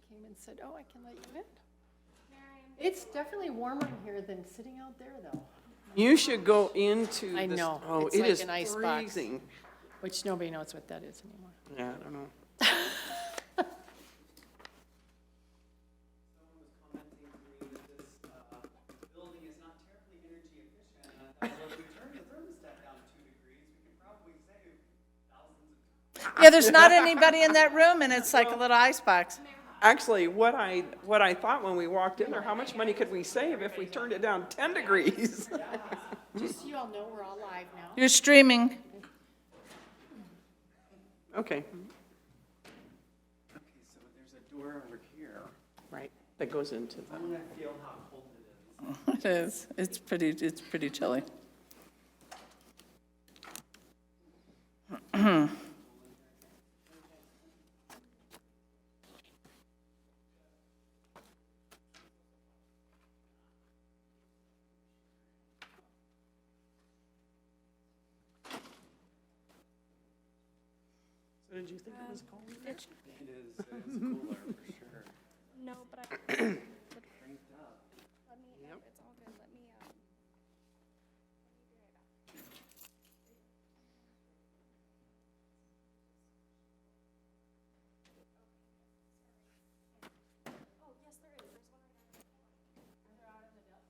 came and said, oh, I can let you in. It's definitely warmer in here than sitting out there, though. You should go into I this. know. Oh, It's it like is an ice box. freezing. Which nobody knows what that is anymore. Yeah, I don't know. Someone was commenting to me that this building is not terribly energy efficient, and I thought, well, if we turn the thermostat down 2 degrees, we could probably save thousands of dollars. Yeah, there's not anybody in that room, and it's like a little icebox. Actually, what I thought when we walked in there, how much money could we save if we turned it down 10 degrees? Just so you all know, we're all live now. You're streaming. Okay, Okay, so there's a door over here. right, that goes into the, I'm gonna feel how cold it is. It is. It's pretty chilly. so did you think it was cold? It is cooler for sure. No, but I Cranked up. let me. Yep. It's all good. Let me. Oh yes, there is. There's one right there. They're out in the dust.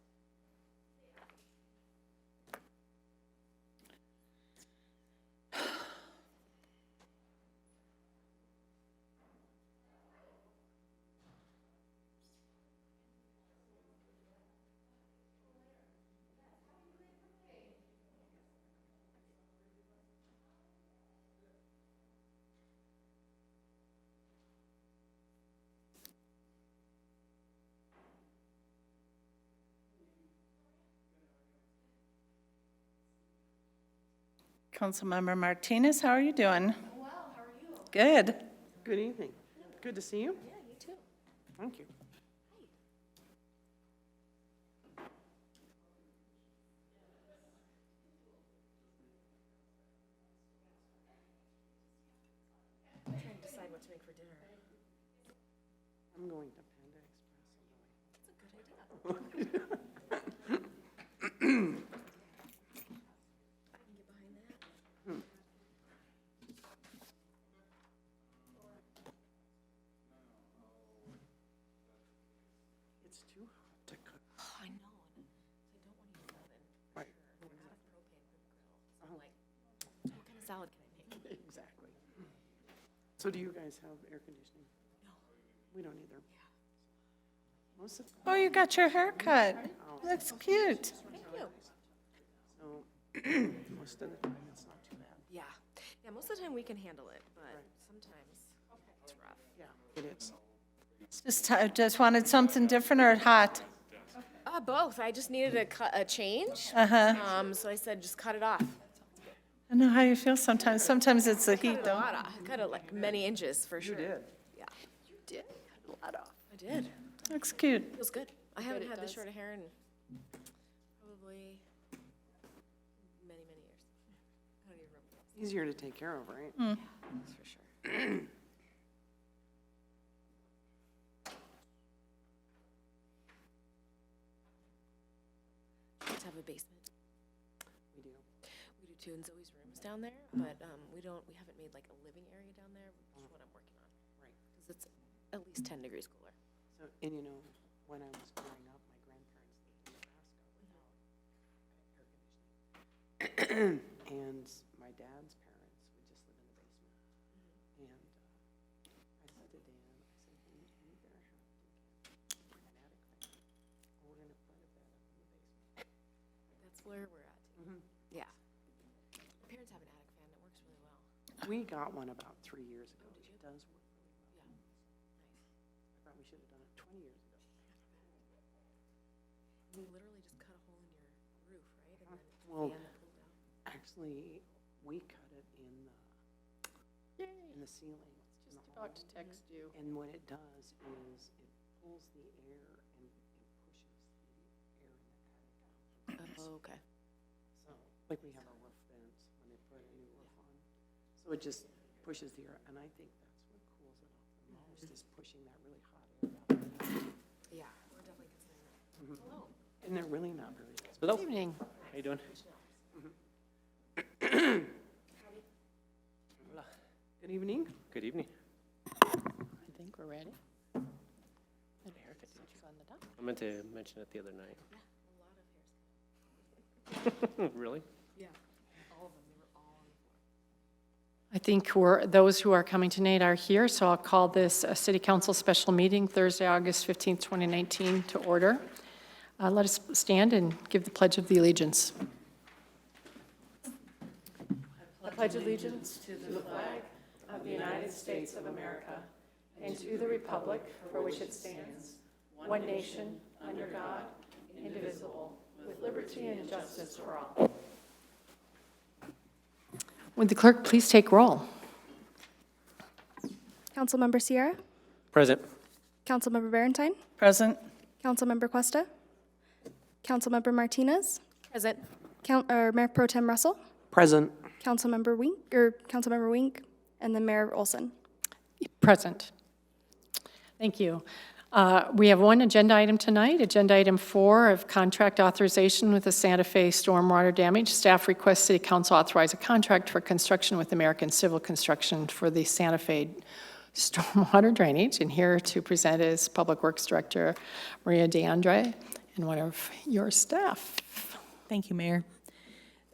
Councilmember Martinez, how are you doing? Well, how are you? Good. Good evening. Good to see you. Yeah, you too. Thank you. I'm trying to decide what to make for dinner. I'm going to Panda Express. That's a good idea. I can get behind that. It's too hot to cook. Oh, I know. I don't want to use oven. Right. We're out of propane for the grill. So I'm like, what kind of salad can I make? Exactly. So do you guys have air conditioning? No. We don't either. Most of, Oh, you got your hair cut. Looks cute. Thank you. so, most of the time it's not too bad. Yeah. Yeah, most of the time we can handle it, but sometimes it's rough. Yeah, it is. Just wanted something different or hot? Both. I just needed a change. Uh-huh. So I said, just cut it off. I know how you feel sometimes. Sometimes it's the heat, Cut a though. lot off. Cut it like many inches for sure. You did. Yeah, You did cut a lot off. I did. Looks cute. Feels good. I haven't it had this does. short of hair in probably many, many years. I don't even remember. Easier to take care of, right? That's for sure. Let's have a basement. We do. We do too, and Zoe's room is down there, but we haven't made like a living area down there, which is what I'm working on. Right. Because it's at least 10 degrees cooler. So, and you know, when I was growing up, my grandparents lived in Nebraska without air conditioning. And my dad's parents would just live in the basement. And I said to Dan, I said, we better have to get an attic fan, or we're gonna put a bed up in the basement. That's where we're at. Yeah. My parents have an attic fan that works really well. We got one about 3 years ago. It does work really well. Yeah. I thought we should have done it 20 years ago. You literally just cut a hole in your roof, right? And then it's Well, fan that pulls out. actually, we cut it in the ceiling. in the Just about hall. to text you. And what it does is it pulls the air and pushes the air in the attic out. Oh, okay. So, like we have our roof vents when they put a new roof on. So it just pushes the air, and I think that's what cools it off the most, is pushing that really hot air And they're really not very nice. But Good evening. How you doing? good evening. Good evening. I think we're ready. Good haircut, didn't you, on the top? I meant to mention it the other night. A lot of hairs. Really? Yeah, all of them, they were all on the floor. I think those who are coming tonight are here, so I'll call this a City Council special meeting Thursday, August 15th, 2019 to order. Let us stand and give the Pledge of the Allegiance. I pledge allegiance to the flag of the United States of America and to the republic for which it stands, one nation, under God, indivisible, with liberty and justice for all. Would the clerk please take roll? Councilmember Sierra, Present. Councilmember Barentine, Present? Councilmember Cuesta, Councilmember Martinez, Present. Mayor Pro Tem Russell, Present. Councilmember Wink, and then Mayor Olson. Present. Thank you. We have one agenda item tonight, agenda item 4 of contract authorization with the Santa Fe stormwater damage. Staff requests City Council authorize a contract for construction with American Civil Construction for the Santa Fe stormwater drainage. And here to present is Public Works Director Maria Andrea and one of your staff. Thank you, Mayor.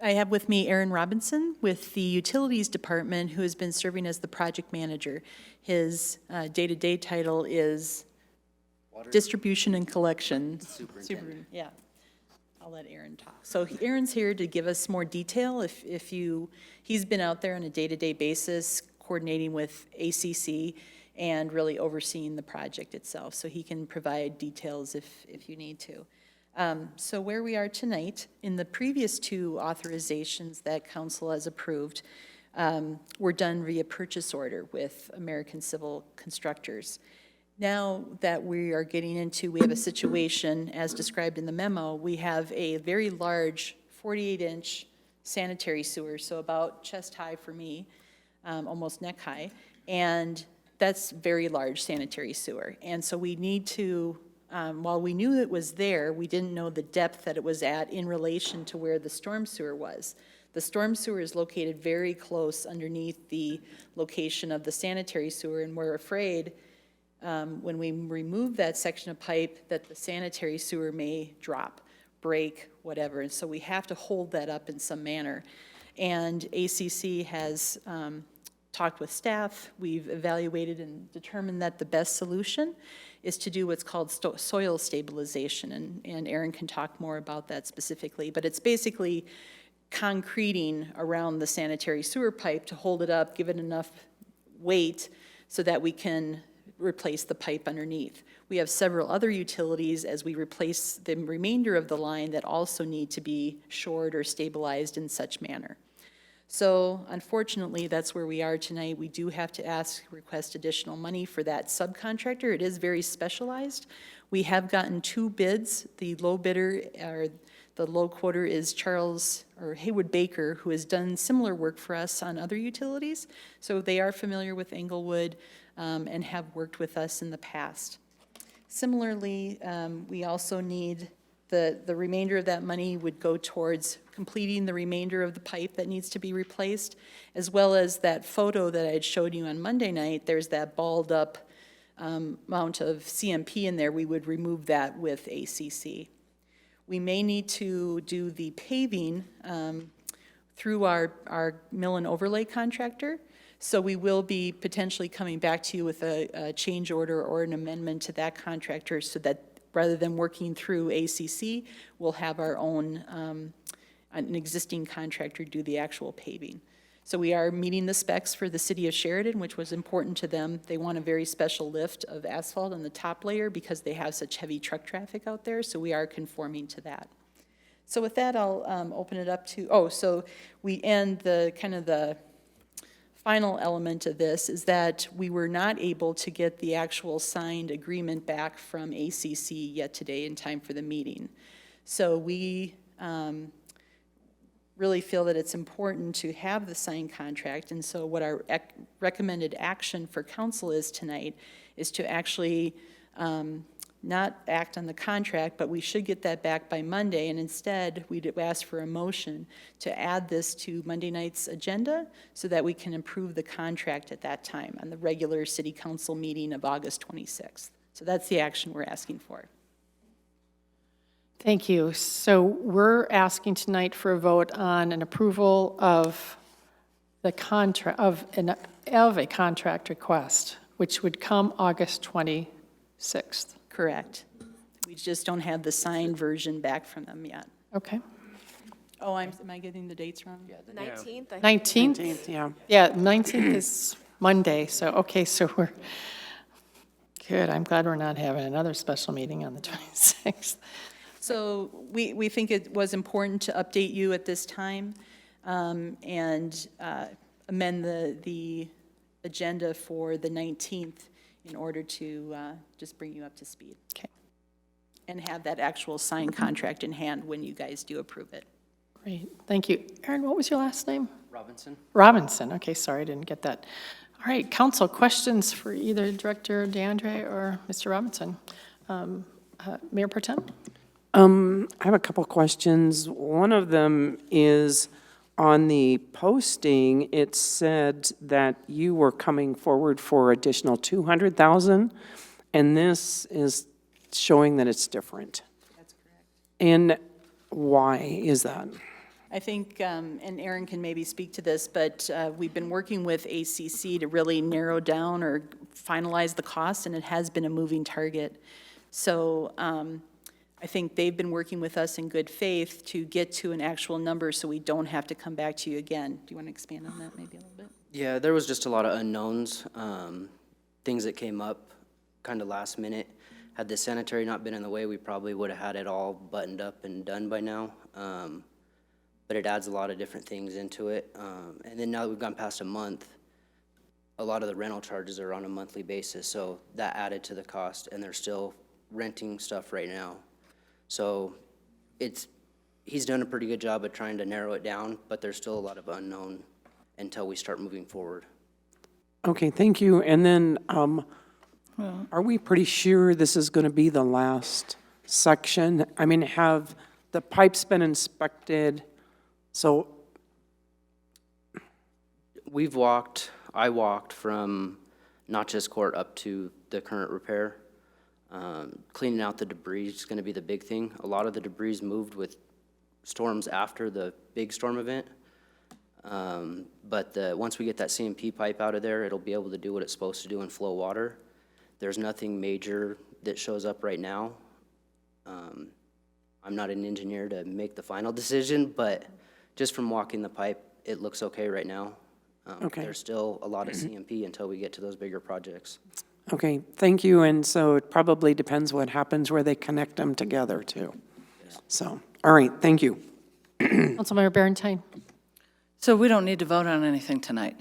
I have with me Aaron Robinson with the Utilities Department, who has been serving as the project manager. His day-to-day title is Distribution and Collection. Superintendent. Yeah, I'll let Aaron talk. So Aaron's here to give us more detail. He's been out there on a day-to-day basis, coordinating with ACC and really overseeing the project itself. So he can provide details if you need to. So where we are tonight, in the previous 2 authorizations that council has approved, were done via purchase order with American Civil Constructors. Now that we are getting into, we have a situation, as described in the memo, we have a very large 48-inch sanitary sewer, so about chest high for me, almost neck high, and that's very large sanitary sewer. And so we need to, while we knew it was there, we didn't know the depth that it was at in relation to where the storm sewer was. The storm sewer is located very close underneath the location of the sanitary sewer, and we're afraid when we remove that section of pipe that the sanitary sewer may drop, break, whatever. And so we have to hold that up in some manner. And ACC has talked with staff. We've evaluated and determined that the best solution is to do what's called soil stabilization, and Aaron can talk more about that specifically, but it's basically concreting around the sanitary sewer pipe to hold it up, give it enough weight so that we can replace the pipe underneath. We have several other utilities as we replace the remainder of the line that also need to be shored or stabilized in such manner. So unfortunately, that's where we are tonight. We do have to request additional money for that subcontractor. It is very specialized. We have gotten 2 bids. The low bidder, or the low quoter, is Haywood Baker, who has done similar work for us on other utilities. So they are familiar with Englewood and have worked with us in the past. Similarly, we also need the remainder of that money would go towards completing the remainder of the pipe that needs to be replaced, as well as that photo that I had showed you on Monday night. There's that balled up amount of CMP in there. We would remove that with ACC. We may need to do the paving through our mill and overlay contractor. So we will be potentially coming back to you with a change order or an amendment to that contractor so that rather than working through ACC, we'll have our own, an existing contractor do the actual paving. So we are meeting the specs for the city of Sheridan, which was important to them. They want a very special lift of asphalt on the top layer because they have such heavy truck traffic out there, so we are conforming to that. So with that, I'll open it up to, so we end the final element of this is that we were not able to get the actual signed agreement back from ACC yet today in time for the meeting. So we really feel that it's important to have the signed contract, and so what our recommended action for council is tonight is to actually not act on the contract, but we should get that back by Monday, and instead, we'd ask for a motion to add this to Monday night's agenda so that we can approve the contract at that time on the regular city council meeting of August 26th. So that's the action we're asking for. Thank you. So we're asking tonight for a vote on an approval of the contract, of a contract request, which would come August 26th. Correct. We just don't have the signed version back from them yet. Okay. Oh, am I getting the dates wrong? The 19th, I think. 19th? 19th, yeah. Yeah, 19th is Monday, so, okay, so we're, good, I'm glad we're not having another special meeting on the 26th. So we think it was important to update you at this time and amend the agenda for the 19th in order to just bring you up to speed. Okay, And have that actual signed contract in hand when you guys do approve it. great, thank you. Aaron, what was your last name? Robinson? Robinson, okay, sorry, I didn't get that. All right, council, questions for either Director DeAndre or Mr. Robinson? Mayor Pro Tem? I have a couple questions. One of them is on the posting, it said that you were coming forward for additional 200,000, and this is showing that it's different. That's correct. And why is that? I think, and Aaron can maybe speak to this, but we've been working with ACC to really narrow down or finalize the cost, and it has been a moving target. So I think they've been working with us in good faith to get to an actual number so we don't have to come back to you again. Do you want to expand on that maybe a little bit? Yeah, there was just a lot of unknowns, things that came up kind of last minute. Had the sanitary not been in the way, we probably would have had it all buttoned up and done by now. But it adds a lot of different things into it. And then now that we've gone past a month, a lot of the rental charges are on a monthly basis, so that added to the cost, and they're still renting stuff right now. So he's done a pretty good job of trying to narrow it down, but there's still a lot of unknown until we start moving forward. Okay, thank you. And then, are we pretty sure this is going to be the last section? I mean, have the pipes been inspected? So, I walked from Notches Court up to the current repair. Cleaning out the debris is going to be the big thing. A lot of the debris moved with storms after the big storm event. But once we get that CMP pipe out of there, it'll be able to do what it's supposed to do and flow water. There's nothing major that shows up right now. I'm not an engineer to make the final decision, but just from walking the pipe, it looks okay right now. Okay. There's still a lot of CMP until we get to those bigger projects. okay, thank you. And so it probably depends what happens where they connect them together too. So, all right, thank you. Councilmember Berentine? So we don't need to vote on anything tonight?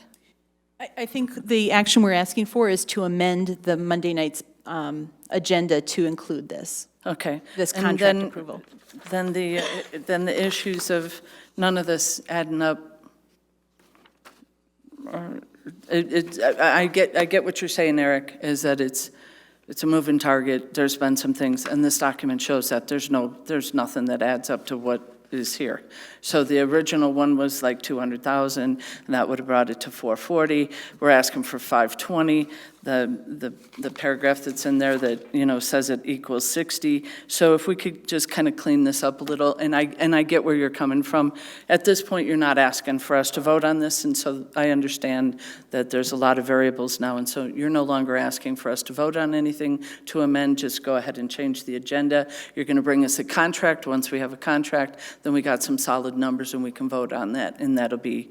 I think the action we're asking for is to amend the Monday night's agenda to include this. Okay. This And contract then- approval. Then the issues of none of this adding up, I get what you're saying, Eric, is that it's a moving target. There's been some things, and this document shows that there's nothing that adds up to what is here. So the original one was like 200,000, and that would have brought it to 440. We're asking for 520. The paragraph that's in there that, says it equals 60. So if we could just kind of clean this up a little, and I get where you're coming from. At this point, you're not asking for us to vote on this, and so I understand that there's a lot of variables now, and so you're no longer asking for us to vote on anything to amend. Just go ahead and change the agenda. You're going to bring us a contract. Once we have a contract, then we got some solid numbers, and we can vote on that, and that'll be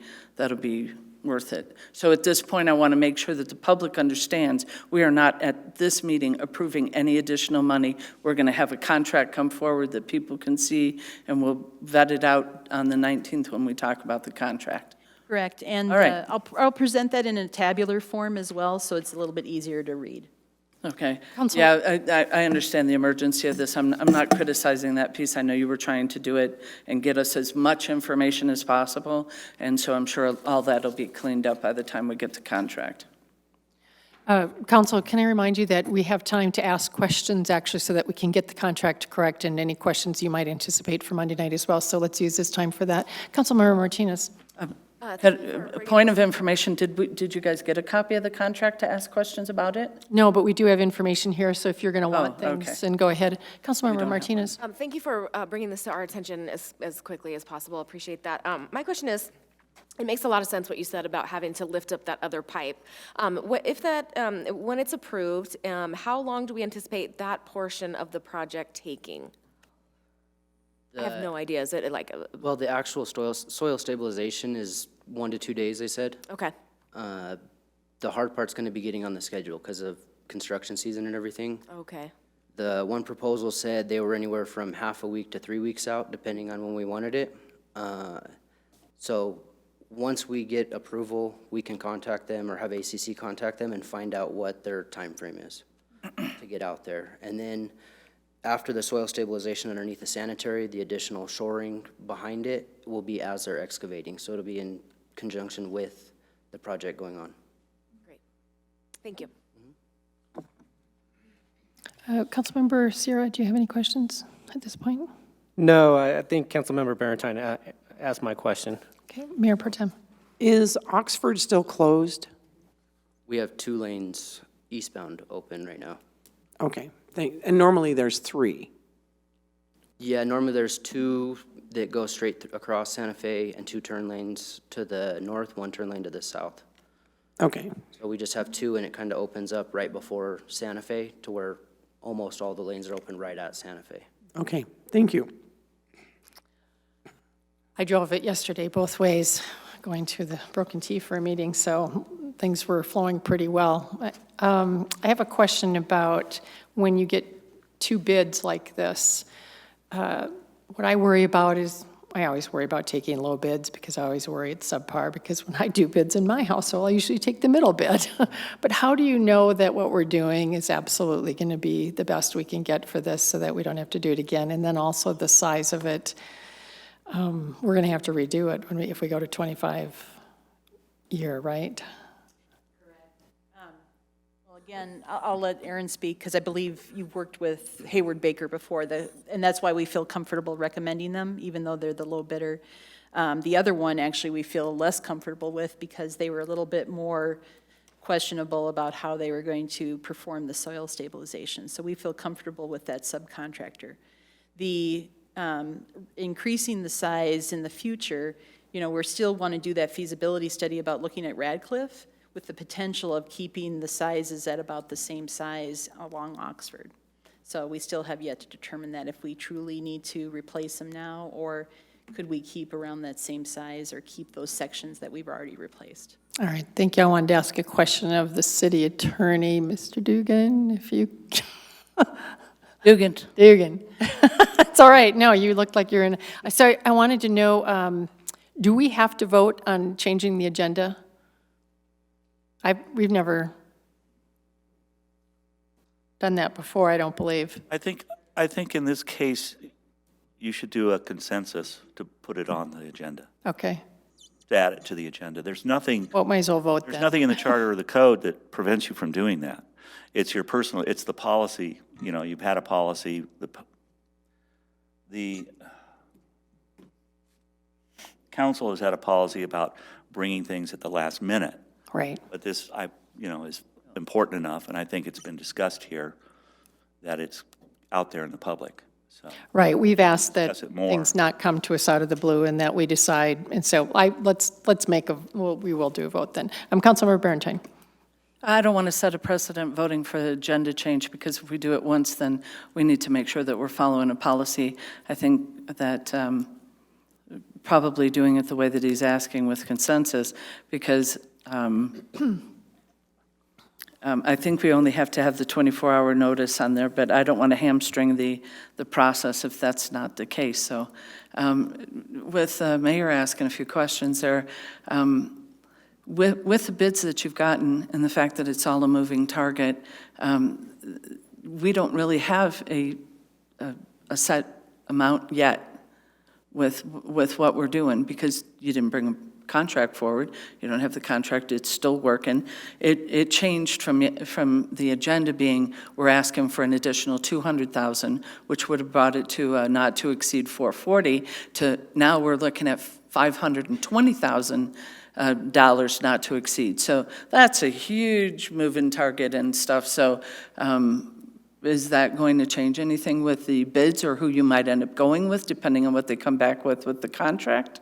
worth it. So at this point, I want to make sure that the public understands we are not at this meeting approving any additional money. We're going to have a contract come forward that people can see, and we'll vet it out on the 19th when we talk about the contract. Correct. And All right. I'll present that in a tabular form as well, so it's a little bit easier to read. Okay. Counsel- Yeah, I understand the emergency of this. I'm not criticizing that piece. I know you were trying to do it and get us as much information as possible, and so I'm sure all that'll be cleaned up by the time we get the contract. Council, can I remind you that we have time to ask questions, actually, so that we can get the contract correct and any questions you might anticipate for Monday night as well. So let's use this time for that. Councilmember Martinez. A point of information, did you guys get a copy of the contract to ask questions about it? No, but we do have information here, so if you're going to want Oh, okay. things, then go ahead. Councilmember Martinez. Thank you for bringing this to our attention as quickly as possible. Appreciate that. My question is, it makes a lot of sense what you said about having to lift up that other pipe. When it's approved, how long do we anticipate that portion of the project taking? I have no idea. Is it like, Well, the actual soil stabilization is 1 to 2 days, they said. okay, The hard part's gonna be getting on the schedule because of construction season and everything. okay, The one proposal said they were anywhere from half a week to 3 weeks out, depending on when we wanted it. So once we get approval, we can contact them or have ACC contact them and find out what their time frame is to get out there. And then after the soil stabilization underneath the sanitary, the additional shoring behind it will be as they're excavating. So it'll be in conjunction with the project going on. great. Thank you. Councilmember Sierra, do you have any questions at this point? No, I think Councilmember Barentine asked my question. Okay, Mayor Pro Tem. Is Oxford still closed? We have 2 lanes eastbound open right now. Okay, and normally there's 3. Yeah, normally there's 2 that go straight across Santa Fe and 2 turn lanes to the north, 1 turn lane to the south. Okay, So we just have 2 and it kind of opens up right before Santa Fe to where almost all the lanes are open right at Santa Fe. okay, thank you. I drove it yesterday both ways, going to the Broken T for a meeting, so things were flowing pretty well. I have a question about when you get 2 bids like this. What I worry about is, I always worry about taking low bids because I always worry it's subpar, because when I do bids in my household, I usually take the middle bid. But how do you know that what we're doing is absolutely going to be the best we can get for this so that we don't have to do it again? And then also the size of it. We're going to have to redo it if we go to 25-year, right? Well, again, I'll let Aaron speak, because I believe you've worked with Hayward Baker before, and that's why we feel comfortable recommending them, even though they're the low bidder. The other one, actually, we feel less comfortable with because they were a little bit more questionable about how they were going to perform the soil stabilization. So we feel comfortable with that subcontractor. The increasing the size in the future, we're still want to do that feasibility study about looking at Radcliffe with the potential of keeping the sizes at about the same size along Oxford. So we still have yet to determine that if we truly need to replace them now, or could we keep around that same size or keep those sections that we've already replaced. All right, thank you. I wanted to ask a question of the city attorney, Mr. Dugan, if you... Dugan. It's all right. No, you looked like you're in. Sorry, I wanted to know, do we have to vote on changing the agenda? We've never done that before, I don't believe. I think in this case, you should do a consensus to put it on the agenda, Okay. to add it to the agenda. There's nothing, Well, might as well vote there's then. nothing in the charter or the code that prevents you from doing that. It's your personal, it's the policy, you've had a policy, the council has had a policy about bringing things at the last minute. Right. But this, is important enough, and I think it's been discussed here, that it's out there in the public, so. Right, we've asked that Discuss it more. things not come to us out of the blue and that we decide, and so let's make we will do a vote then. Councilmember Barentine. I don't want to set a precedent voting for the agenda change, because if we do it once, then we need to make sure that we're following a policy. I think that probably doing it the way that he's asking with consensus, because I think we only have to have the 24-hour notice on there, but I don't want to hamstring the process if that's not the case. So with the mayor asking a few questions there, with the bids that you've gotten and the fact that it's all a moving target, we don't really have a set amount yet with what we're doing, because you didn't bring contract forward. You don't have the contract, it's still working. It changed from the agenda being, we're asking for an additional 200,000, which would have brought it to not to exceed 440, to now we're looking at $520,000 dollars not to exceed. So that's a huge moving target and stuff. So is that going to change anything with the bids or who you might end up going with, depending on what they come back with the contract?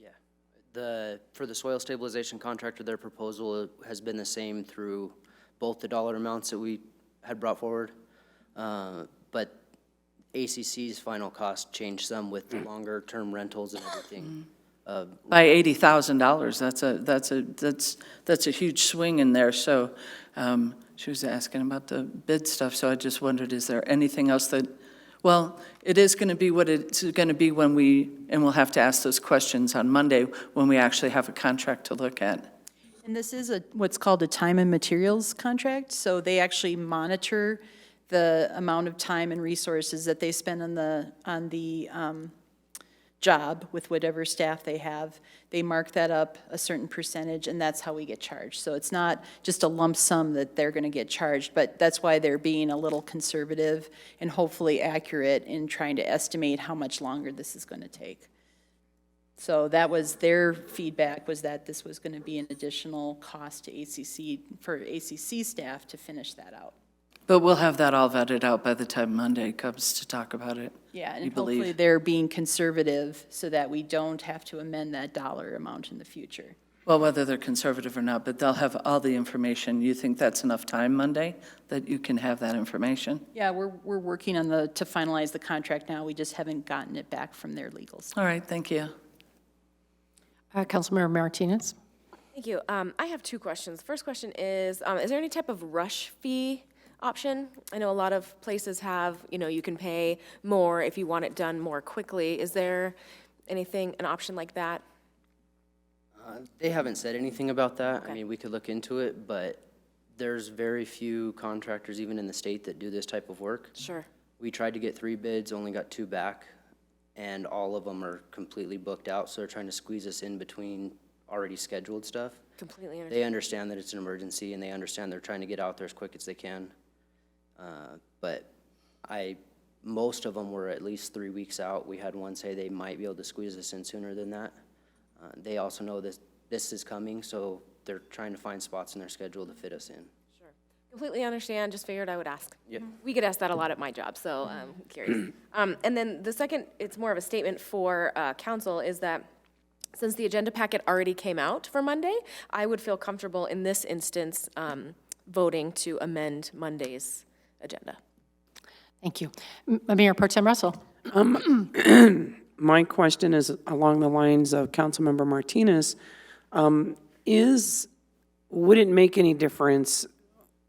Yeah. For the soil stabilization contractor, their proposal has been the same through both the dollar amounts that we had brought forward. But ACC's final cost changed some with the longer-term rentals and everything. By $80,000, that's a huge swing in there. So she was asking about the bid stuff, so I just wondered, is there anything else that, well, it is going to be what it's going to be when and we'll have to ask those questions on Monday when we actually have a contract to look at. And this is what's called a time and materials contract, so they actually monitor the amount of time and resources that they spend on the job with whatever staff they have. They mark that up a certain percentage, and that's how we get charged. So it's not just a lump sum that they're going to get charged, but that's why they're being a little conservative and hopefully accurate in trying to estimate how much longer this is going to take. So that was their feedback, was that this was going to be an additional cost to ACC, for ACC staff to finish that out. But we'll have that all vetted out by the time Monday comes to talk about it. Yeah, you and believe? hopefully they're being conservative so that we don't have to amend that dollar amount in the future. Well, whether they're conservative or not, but they'll have all the information. You think that's enough time Monday, that you can have that information? Yeah, we're working on to finalize the contract now. We just haven't gotten it back from their legals. All right, thank you. Councilmember Martinez? Thank you. I have two questions. First question is there any type of rush fee option? I know a lot of places have, you can pay more if you want it done more quickly. Is there an option like that? They haven't said anything about that. Okay. I mean, we could look into it, but there's very few contractors, even in the state, that do this type of work. Sure. We tried to get 3 bids, only got 2 back, and all of them are completely booked out, so they're trying to squeeze us in between already scheduled stuff. Completely understand. They understand that it's an emergency, and they understand they're trying to get out there as quick as they can. But most of them were at least 3 weeks out. We had one say they might be able to squeeze us in sooner than that. They also know this is coming, so they're trying to find spots in their schedule to fit us in. Sure. Completely understand, just figured I would ask. Yep. We get asked that a lot at my job, so I'm curious. And then the second, it's more of a statement for council, is that since the agenda packet already came out for Monday, I would feel comfortable in this instance voting to amend Monday's agenda. Thank you. Mayor Pro Tem Russell? My question is along the lines of Councilmember Martinez. Would it make any difference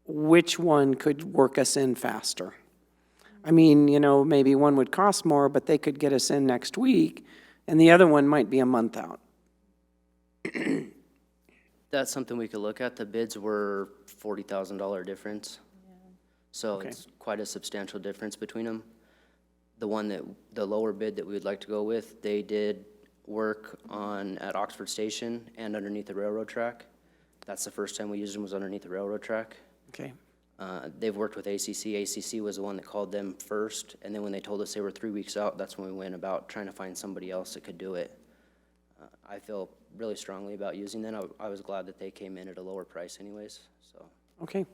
which one could work us in faster? I mean, maybe one would cost more, but they could get us in next week, and the other one might be a month out. That's something we could look at. The bids were $40,000 difference. So Okay. it's quite a substantial difference between them. The lower bid that we would like to go with, they did work at Oxford Station and underneath the railroad track. That's the first time we used them, was underneath the railroad track. Okay. They've worked with ACC. ACC was the one that called them first, and then when they told us they were 3 weeks out, that's when we went about trying to find somebody else that could do it. I feel really strongly about using them. I was glad that they came in at a lower price anyways, so. Okay.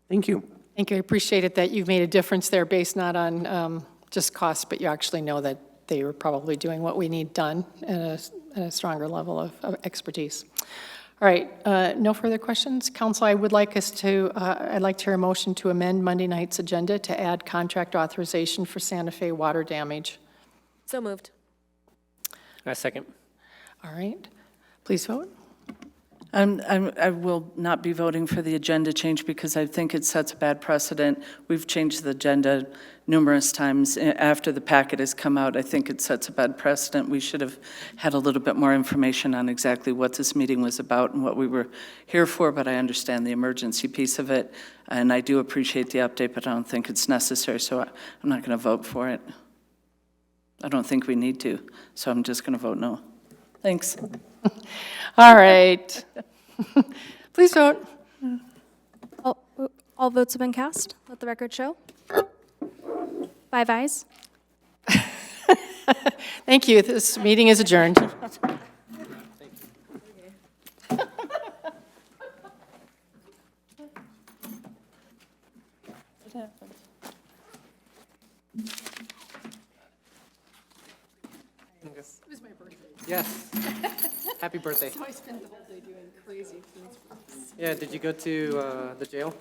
Thank you. Thank you. I appreciate it that you've made a difference there based not on just cost, but you actually know that they were probably doing what we need done at a stronger level of expertise. All right, no further questions. Council, I'd like to hear a motion to amend Monday night's agenda to add contract authorization for Santa Fe water damage. So moved. I second. All right, please vote. I will not be voting for the agenda change because I think it sets a bad precedent. We've changed the agenda numerous times after the packet has come out. I think it sets a bad precedent. We should have had a little bit more information on exactly what this meeting was about and what we were here for, but I understand the emergency piece of it, and I do appreciate the update, but I don't think it's necessary, so I'm not going to vote for it. I don't think we need to, so I'm just going to vote no. Thanks. All right. Please vote. All votes have been cast. Let the record show. 5 ayes. Thank you. This meeting is adjourned. Yes. Happy birthday. I spent the whole day doing crazy things. Yeah, did you go to the jail?